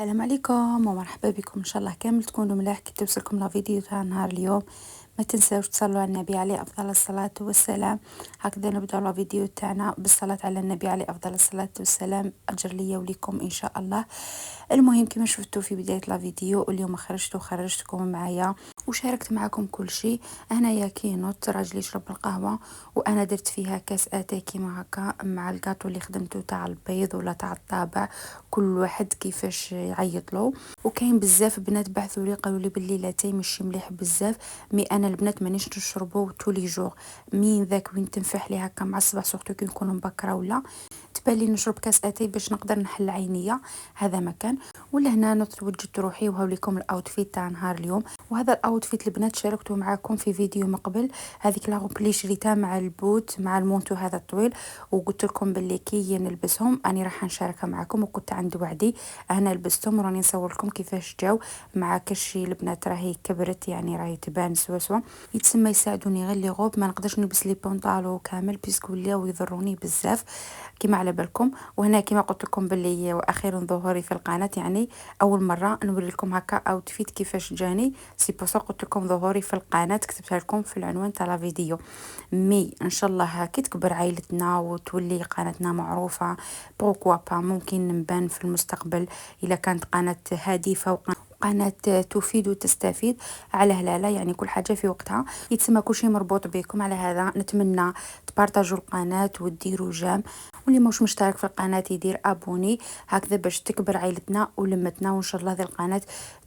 السلام عليكم ومرحبا بكم ان شاء الله كامل تكونوا ملاح كي توصلكم لا فيديو تاع نهار اليوم. ما تنساوش تصلوا على النبي عليه افضل الصلاه والسلام. هكذا نبداو لا فيديو تاعنا بالصلاه على النبي عليه افضل الصلاه والسلام، اجر ليا وليكم ان شاء الله. المهم كما شفتوا في بدايه لا فيديو اليوم خرجتكم معايا وشاركت معكم كل شيء. هنايا كينوت راجلي يشرب القهوه وانا درت فيها كاس اتاي كيما هكا مع الكاطو اللي خدمته تاع البيض ولا تاع الطابع، كل واحد كيفاش يعيط له. وكاين بزاف بنات بعثوا لي قالوا لي باللي لاتاي ماشي مليح بزاف، مي انا البنات مانيش نشربو تولي جور، مين ذاك وين تنفح لي هكا مع الصباح سورتو كي نكون مبكره ولا تبان لي نشرب كاس اتاي باش نقدر نحل عينيا. هذا مكان ولا هنا نتوجدت روحي وهاوليكم الاوتفيت تاع نهار اليوم. وهذا الاوتفيت البنات شاركته معاكم في فيديو من قبل، هذيك لا اللي شريتها مع البوت مع المونتو هذا الطويل، وقلت لكم باللي كي نلبسهم اني راح نشاركها معكم، وكنت عندي وعدي انا لبستهم وراني نصور لكم كيفاش جاو مع كشي البنات راهي كبرت يعني راهي تبان سوا يتسمى يساعدوني غير لي غوب، ما نقدرش نلبس لي بونطالو كامل بيسكو ولاو يضروني بزاف كيما على بالكم. وهنا كيما قلت لكم باللي واخيرا ظهوري في القناه، يعني اول مره نوري لكم هكا اوتفيت كيفاش جاني، سي بوسا قلت لكم ظهوري في القناه كتبتها لكم في العنوان تاع لا فيديو. مي ان شاء الله كي تكبر عائلتنا وتولي قناتنا معروفه بوكوا با ممكن نبان في المستقبل اذا كانت قناه هادفه قناة تفيد وتستفيد على هلالة، يعني كل حاجة في وقتها يتسمى كل شيء مربوط بكم. على هذا نتمنى تبارطاجوا القناة وتديروا جام، واللي مش مشترك في القناة يدير ابوني هكذا باش تكبر عائلتنا ولمتنا، وان شاء الله هذه القناة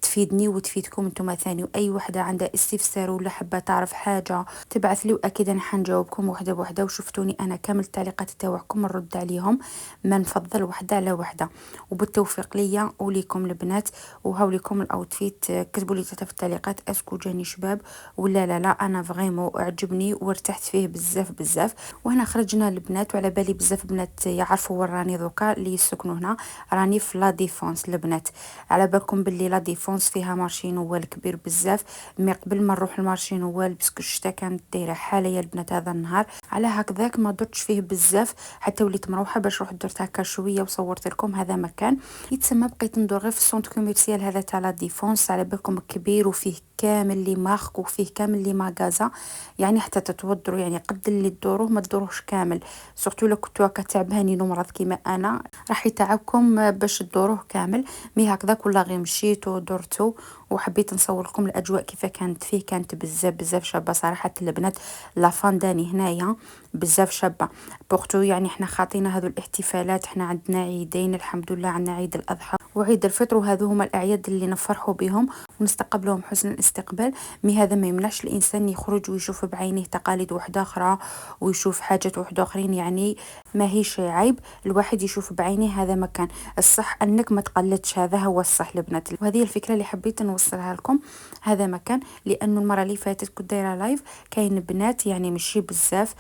تفيدني وتفيدكم انتم ثاني. واي وحده عندها استفسار ولا حابه تعرف حاجه تبعث لي واكيد انا حنجاوبكم وحده بوحده، وشفتوني انا كامل التعليقات تاعكم نرد عليهم، ما نفضل وحده على وحده. وبالتوفيق ليا وليكم البنات. وهاوليكم الاوتفيت كتبوا لي في التعليقات اسكو جاني شباب ولا لا انا فريمون عجبني وارتحت فيه بزاف بزاف. وهنا خرجنا البنات وعلى بالي بزاف بنات يعرفوا وين راني دوكا اللي يسكنوا هنا، راني في لا ديفونس البنات. على بالكم باللي لا ديفونس فيها مارشي نوال كبير بزاف، مي قبل ما نروح المارشي نوال باسكو الشتا كانت دايره حاله يا البنات هذا النهار، على هكذاك ما درتش فيه بزاف حتى وليت مروحه باش روحت درت هكا شويه وصورت لكم. هذا مكان يتسمى بقيت ندور غير في السونتر كوميرسيال هذا تاع لا ديفونس، على بالكم كبير وفيه كامل لي مارك وفيه كامل لي ماغازا، يعني حتى تتوضروا يعني قد اللي تدوروه ما تدوروهش كامل، سورتو لو كنتو هكا تعبانين ومرض كيما انا راح يتعبكم باش تدوروه كامل. مي هكذاك ولا غير مشيت ودرتو وحبيت نصور لكم الاجواء كيف كانت فيه، كانت بزاف بزاف شابه صراحه البنات. لا فانداني هنايا بزاف شابه بورتو، يعني احنا خاطينا هذو الاحتفالات، احنا عندنا عيدين الحمد لله، عندنا عيد الاضحى وعيد الفطر، وهذو هما الاعياد اللي نفرحوا بهم ونستقبلهم حسن الاستقبال. مي هذا ما يمنعش الانسان يخرج ويشوف بعينه تقاليد وحده اخرى ويشوف حاجات وحده اخرين، يعني ما هيش عيب الواحد يشوف بعينه. هذا مكان الصح انك ما تقلدش، هذا هو الصح البنات، وهذه الفكره اللي حبيت نوصلها لكم. هذا مكان لانه المره اللي فاتت كنت دايره لايف كاين بنات يعني ماشي بزاف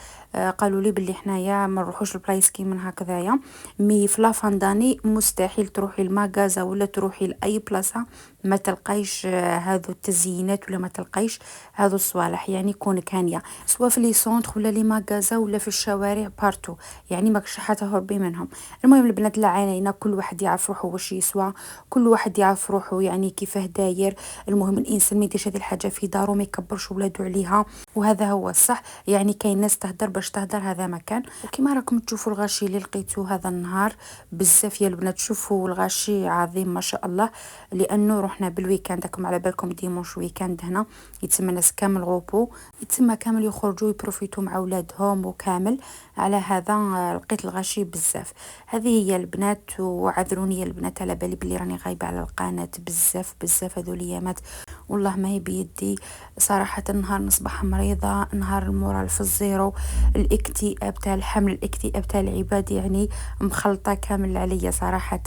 قالوا لي باللي حنايا ما نروحوش البلايص كيما هكذايا، مي في لافانداني مستحيل تروحي الماغازا ولا تروحي لاي بلاصه ما تلقايش هذو التزيينات ولا ما تلقايش هذو الصوالح، يعني كونك هانيه سواء في لي سونتر ولا لي ماغازا ولا في الشوارع بارتو، يعني ماكش حتهربي منهم. المهم البنات لا علينا، كل واحد يعرف روحه واش يسوى، كل واحد يعرف روحه يعني كيفاه داير. المهم الانسان ما يديرش هذه الحاجه في دارو ما يكبرش ولادو عليها، وهذا هو الصح. يعني كاين ناس تهدر باش تهدر، هذا مكان. وكما راكم تشوفوا الغاشي اللي لقيتو هذا النهار بزاف يا البنات، شوفوا الغاشي عظيم ما شاء الله، لانه رحنا بالويكاند راكم على بالكم ديمونش ويكاند هنا يتسمى الناس كامل غوبو، يتسمى كامل يخرجوا يبروفيتو مع اولادهم وكامل. على هذا لقيت الغاشي بزاف. هذه هي البنات، وعذروني يا البنات على بالي بلي راني غايبه على القناه بزاف بزاف هذو الايامات، والله ما هي بيدي صراحه. نهار نصبح مريضه، نهار المورال في الزيرو، الاكتئاب تاع الحمل، الاكتئاب تاع العباد، يعني مخلطه كامل عليا صراحه.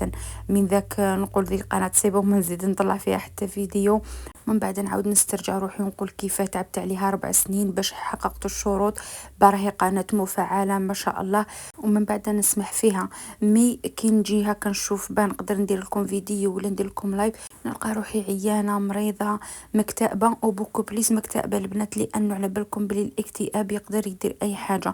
من ذاك نقول ذي القناه سيبو ما نزيد نطلع فيها حتى فيديو، من بعد نعاود نسترجع روحي ونقول كيف تعبت عليها 4 سنين باش حققت الشروط باراهي قناه مفعله ما شاء الله، ومن بعد نسمح فيها. مي كي نجي هكا نشوف بان نقدر ندير لكم فيديو ولا ندير لكم لايف نلقى روحي عيانة مريضة مكتئبة وبوكو بليس مكتئبة البنات، لأنه على بالكم بلي الاكتئاب يقدر يدير أي حاجة.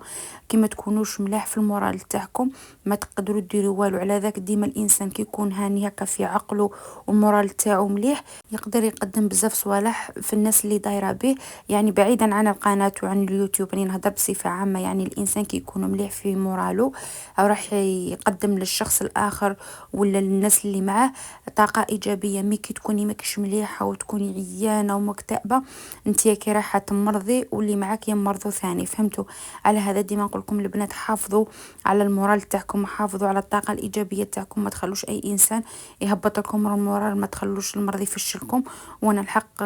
كي ما تكونوش ملاح في المورال تاعكم ما تقدروا ديروا والو. على ذاك ديما الإنسان كي يكون هاني هكا في عقله والمورال تاعو مليح يقدر يقدم بزاف صوالح في الناس اللي دايره به. يعني بعيدا عن القناة وعن اليوتيوب، راني نهضر بصفة عامة. يعني الإنسان كي يكون مليح في مورالو راح يقدم للشخص الآخر ولا للناس اللي معاه طاقة إيجابية. مي كي تكوني ماكش مليحة وتكوني عيانة ومكتئبة انتي كي رايحة تمرضي واللي معاك يمرضوا ثاني، فهمتوا؟ على هذا ديما نقول لكم البنات حافظوا على المورال تاعكم، حافظوا على الطاقة الإيجابية تاعكم، ما تخلوش أي إنسان يهبط لكم المورال، ما تخلوش المرض يفشلكم. وانا الحق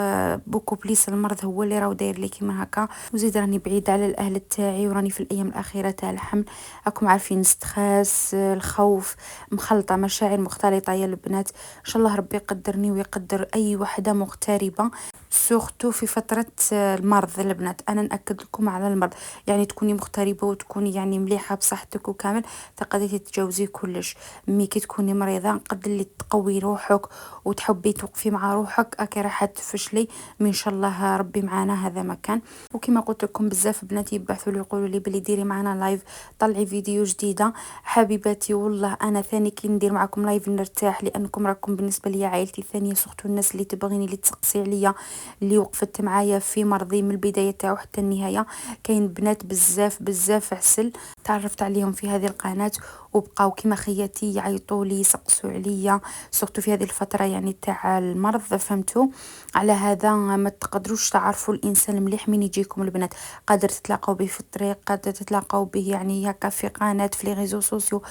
بوكو بليس المرض هو اللي راهو داير لي كيما هكا. وزيد راني بعيدة على الأهل تاعي وراني في الأيام الأخيرة تاع الحمل، راكم عارفين ستخاس الخوف مخلطة مشاعر مختلطة يا البنات. ان شاء الله ربي يقدرني ويقدر اي وحده مغتربه، سورتو في فترة المرض البنات. أنا نأكد لكم على المرض، يعني تكوني مغتربة وتكوني يعني مليحة بصحتك وكامل تقدري تتجاوزي كلش. مي كي تكوني مريضة نقدر اللي تقوي روحك وتحبي توقفي مع روحك أكي راح تفشلي. من شاء الله ربي معانا هذا مكان. وكما قلت لكم بزاف بناتي يبعثوا لي يقولوا لي بلي ديري معنا لايف، طلعي فيديو جديدة. حبيباتي والله أنا ثاني كي ندير معكم لايف نرتاح، لأنكم راكم بالنسبة لي عائلتي الثانية، سورتو الناس اللي تبغيني اللي تسقسي عليا اللي وقفت معايا في مرضي من البداية تاعو حتى النهاية. كاين بنات بزاف بزاف عسل تعرفت عليهم في هذه القناة وبقاو كيما خياتي يعيطوا لي يسقسوا عليا، سورتو في هذه الفترة يعني تاع المرض، فهمتوا؟ على هذا ما تقدروش تعرفوا الانسان مليح من يجيكم البنات. قادر تتلاقوا به في الطريق، قادر تتلاقوا به يعني هكا في قناة في لي ريزو سوسيو.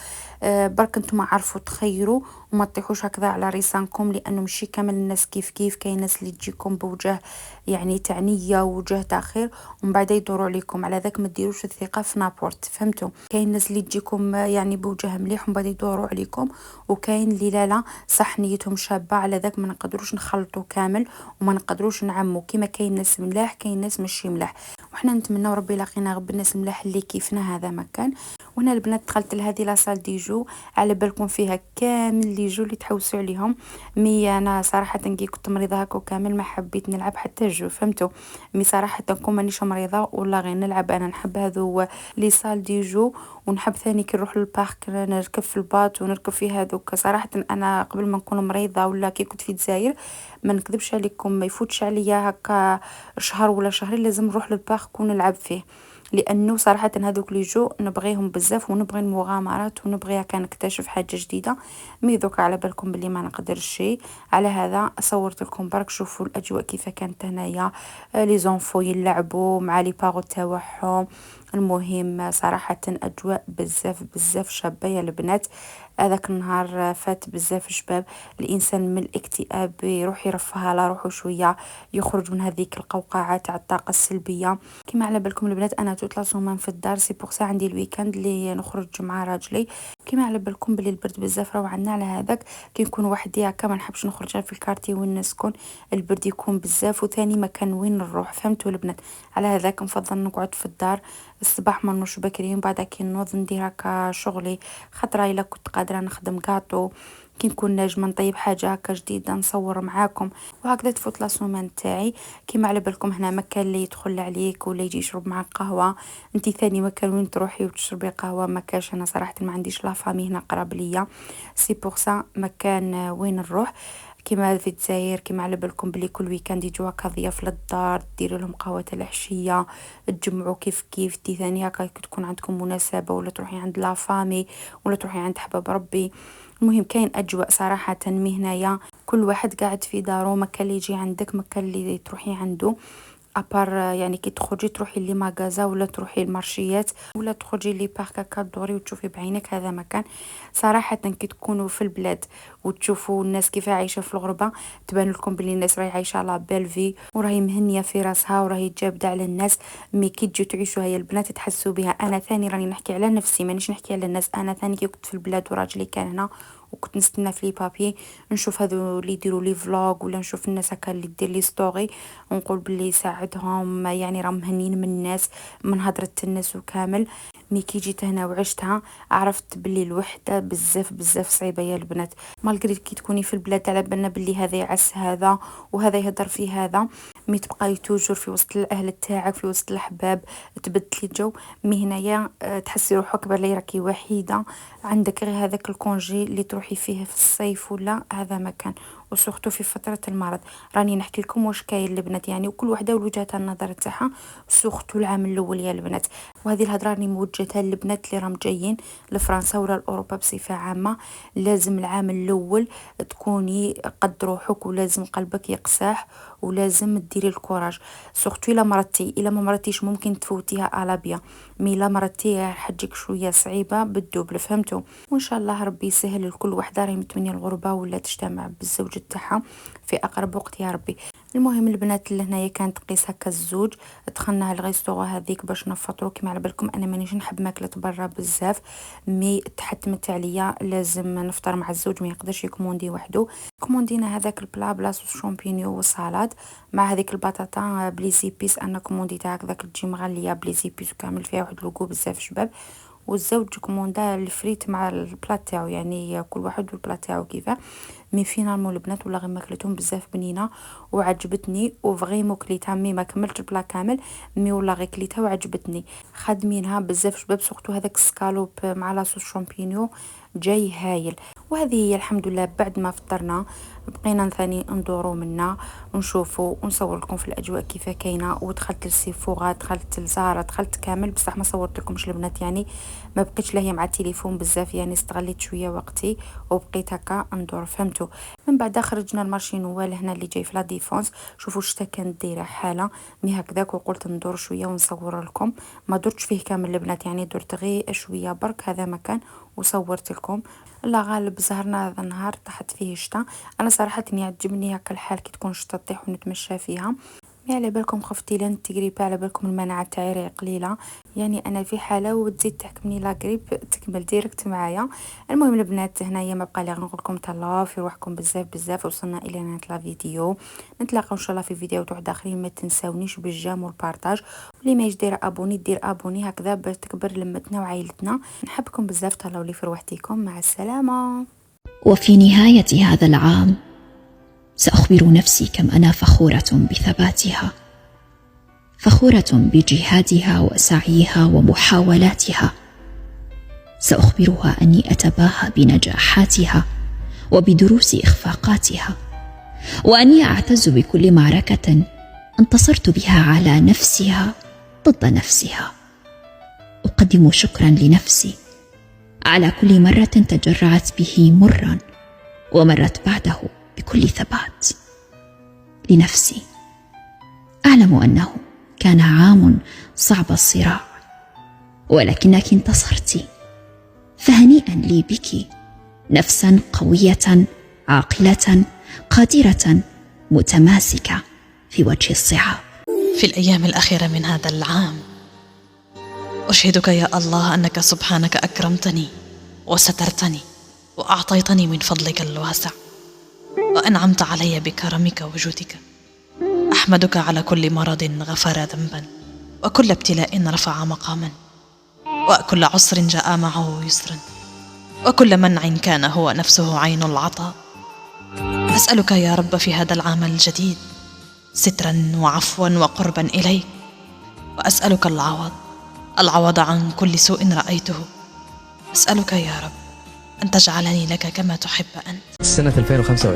برك نتوما عارفوا تخيروا وما تطيحوش هكذا على ريسانكم، لانه ماشي كامل الناس كيف كيف. كاين ناس اللي تجيكم بوجه يعني تعنية ووجه تاخير ومن بعد يدوروا عليكم. على ذاك ما ديروش الثقة في نابورت، فهمتوا؟ كاين ناس اللي تجيكم يعني بوجه مليح ومن بعد يدوروا عليكم، وكاين اللي لا صح نيتهم شابة. على ذاك ما نقدروش نخلطوا كامل وما نقدروش نعموا. كيما كاين ناس ملاح كاين ناس ماشي ملاح، وحنا نتمنى ربي يلاقينا غير الناس ملاح اللي كيفنا هذا مكان. وانا البنات دخلت لهذه لاصال دي جو، على بالكم فيها كامل لي جو اللي تحوسوا عليهم. مي انا صراحه كي كنت مريضه هكا وكامل ما حبيت نلعب حتى جو، فهمتوا؟ مي صراحه كون مانيش مريضه ولا غير نلعب، انا نحب هذو لي صال دي جو. ونحب ثاني كي نروح للبارك نركب في الباط ونركب في هذوك. صراحه انا قبل ما نكون مريضه ولا كي كنت في الجزائر ما نكذبش عليكم ما يفوتش عليا هكا شهر ولا شهرين لازم نروح للبارك ونلعب فيه، لانه صراحه هذوك لي جو نبغيهم بزاف ونبغي المغامرات ونبغي هكا نكتشف حاجه جديده. مي دوكا على بالكم بلي ما نقدرش شي. على هذا صورت لكم برك شوفوا الاجواء كيف كانت هنايا. لي زونفو يلعبوا مع لي بارو تاعهم. المهم صراحه اجواء بزاف بزاف شابه يا البنات. هذاك النهار فات بزاف شباب. الانسان من الاكتئاب يروح يرفه على روحه شويه، يخرج من هذيك القوقعه تاع الطاقه السلبيه. كما على بالكم البنات انا توت لا سومان في الدار، سي بوغ سا عندي الويكاند اللي نخرج مع راجلي. كما على بالكم بلي البرد بزاف راهو عندنا، على هذاك كي نكون وحدي هكا ما نحبش نخرج غير في الكارتي وين نسكن، البرد يكون بزاف وثاني مكان وين نروح، فهمتوا البنات؟ على هذاك نفضل نقعد في الدار الصباح ما نوش بكري، بعد كي نوض ندير هكا شغلي. خطره الا كنت قادره نخدم كاطو، كي نكون ناجمه نطيب حاجه هكا جديده نصور معاكم. وهكذا تفوت لا سومان تاعي. كيما على بالكم هنا مكان اللي يدخل عليك ولا يجي يشرب معك قهوه. انتي ثاني مكان وين تروحي وتشربي قهوه ما كاش. انا صراحه ما عنديش لا فامي هنا قراب ليا، سي بوغ سا مكان وين نروح. كيما في الجزائر كيما على بالكم بلي كل ويكاند يجوا هكا ضياف للدار ديروا لهم قهوه العشيه، تجمعوا كيف كيف. تي ثاني هكا تكون عندكم مناسبه ولا تروحي عند لا فامي ولا تروحي عند حباب ربي. المهم كاين اجواء صراحه مي هنايا كل واحد قاعد في دارو، مكان اللي يجي عندك مكان اللي تروحي عنده. ابار يعني كي تخرجي تروحي لي ماغازا ولا تروحي المارشيات ولا تخرجي لي بارك هكا دوري وتشوفي بعينك هذا مكان. صراحه كي تكونوا في البلاد وتشوفوا الناس كيف عايشه في الغربه تبان لكم بلي الناس راهي عايشه لا بيل في وراهي مهنيه في راسها وراهي جابده على الناس. مي كي تجوا تعيشوا هيا البنات تحسوا بها. انا ثاني راني نحكي على نفسي مانيش نحكي على الناس. انا ثاني كي كنت في البلاد وراجلي كان هنا وكنت نستنى في لي بابي نشوف هذو اللي يديروا لي فلوغ، ولا نشوف الناس هكا اللي دير لي ستوري ونقول باللي يساعدهم، يعني راهم مهنيين من الناس، من هضرة الناس وكامل. مي كي جيت هنا وعشتها عرفت باللي الوحده بزاف بزاف صعيبه يا البنات. مالغري كي تكوني في البلاد على بالنا باللي هذا يعس هذا وهذا يهضر في هذا، مي تبقاي توجور في وسط الاهل تاعك، في وسط الاحباب، تبدلي الجو. مي هنايا تحسي روحك باللي راكي وحيده، عندك غير هذاك الكونجي اللي تروحي فيه في الصيف ولا هذا مكان، وسورتو في فتره المرض. راني نحكي لكم واش كاين البنات، يعني وكل وحده ووجهه النظر تاعها، سورتو العام الاول يا البنات. وهذه الهضره راني موجهتها للبنات اللي راهم جايين لفرنسا ولا لاوروبا بصفه عامه. لازم العام الاول تكوني قد روحك، ولازم قلبك يقساح، ولازم ديري الكوراج. سورتو الا مرضتي، الا ما مرضتيش ممكن تفوتيها على بيا، مي لا مرضتي حجك شويه صعيبه بالدوبل، فهمتوا؟ وان شاء الله ربي يسهل لكل وحده راهي متمنيه الغربه ولا تجتمع بالزوج تاعها في اقرب وقت يا ربي. المهم البنات اللي هنايا كانت تقيس هكا الزوج، دخلنا الغيستو هذيك باش نفطرو. كيما على بالكم انا مانيش نحب ماكله برا بزاف، مي تحتمت عليا لازم نفطر مع الزوج، ما يقدرش يكوموندي وحده. كوموندينا هذاك البلا بلاص شامبينيو وسالاد مع هذيك البطاطا بلي زيبيس. انا كومونديتها هكذاك تجي مغليه بلي زيبيس وكامل فيها واحد لوغو بزاف شباب. والزوج كوموندا الفريت مع البلا تاعو، يعني كل واحد والبلا تاعو كيفاه. مي فينالمون البنات ولا غير ماكلتهم بزاف بنينه وعجبتني وفغيمون كليتها، مي ما كملت البلا كامل، مي ولا غير كليتها وعجبتني. خادمينها بزاف شباب، سورتو هذاك السكالوب مع لاصوص شامبينيو جاي هايل. وهذه هي الحمد لله. بعد ما فطرنا بقينا ثاني ندورو منا ونشوفوا ونصور لكم في الاجواء كيف كاينه. ودخلت للسيفوغا، دخلت لزارا، دخلت كامل، بصح ما صورت لكمش البنات، يعني ما بقيتش لاهيه مع التليفون بزاف، يعني استغليت شويه وقتي وبقيت هكا ندور، فهمتوا؟ من بعد خرجنا المارشي نوال هنا اللي جاي في لا ديفونس. شوفوا شتا كانت دايره حاله مي هكذاك، وقلت ندور شويه ونصور لكم. ما درتش فيه كامل البنات، يعني درت غير شويه برك هذا مكان وصورت لكم. الله غالب زهرنا هذا النهار طاحت فيه شتا. انا صراحه يعجبني هكا الحال كي تكون شتا تطيح ونتمشى فيها. مي على بالكم خفتي لين تقريبا، على بالكم المناعه تاعي قليله، يعني انا في حاله وتزيد تحكمني لا قريب تكمل ديريكت معايا. المهم البنات هنايا ما بقى لي غير نقول لكم تهلاو في روحكم بزاف بزاف. وصلنا الى نهايه لا فيديو، نتلاقاو ان شاء الله في فيديو واحد اخرين. ما تنساونيش بالجام والبارطاج، واللي ما دايره ابوني دير ابوني هكذا باش تكبر لمتنا وعائلتنا. نحبكم بزاف، تهلاو لي في روحتكم، مع السلامه. وفي نهاية هذا العام سأخبر نفسي كم أنا فخورة بثباتها، فخورة بجهادها وسعيها ومحاولاتها. سأخبرها أني أتباهى بنجاحاتها وبدروس إخفاقاتها، وأني أعتز بكل معركة انتصرت بها على نفسها ضد نفسها. أقدم شكرا لنفسي على كل مرة تجرعت به مرا ومرت بعده بكل ثبات. لنفسي أعلم أنه كان عام صعب الصراع، ولكنك انتصرت، فهنيئا لي بك، نفسا قوية عاقلة قادرة متماسكة في وجه الصعاب. في الأيام الأخيرة من هذا العام أشهدك يا الله أنك سبحانك أكرمتني وسترتني وأعطيتني من فضلك الواسع، وأنعمت علي بكرمك وجودك. أحمدك على كل مرض غفر ذنبا، وكل ابتلاء رفع مقاما، وكل عسر جاء معه يسرا، وكل منع كان هو نفسه عين العطاء. أسألك يا رب في هذا العام الجديد سترا وعفوا وقربا إليك، وأسألك العوض عن كل سوء رأيته. أسألك يا رب أن تجعلني لك كما تحب أنت. سنة 2025